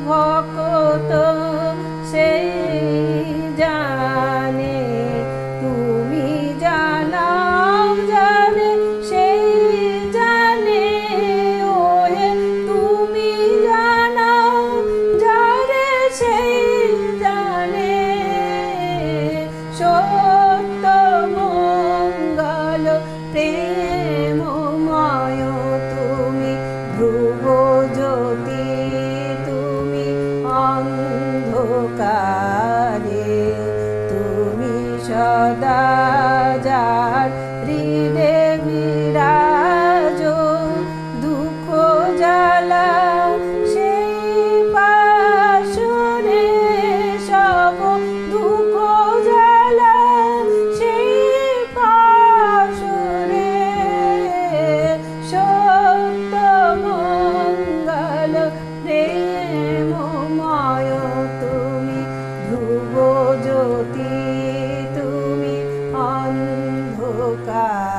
ভক্ত সেই জানে, তুমি জানাও জানে সেই জানে, ওহে তুমি জানাও যারে সেই জানে। সত্য মঙ্গল প্রেমময় তুমি ধ্রুব জ্যোতি, তুমি অন্ধকারে, তুমি সদা যার হৃদে বিরাজ, দুঃখ জ্বালা সেই পাশরে, সব দুঃখ জ্বালা সেই পাশরে। সত্য মঙ্গল প্রেমময় তুমি ধ্রুব জ্যোতি, তুমি অন্ধকার।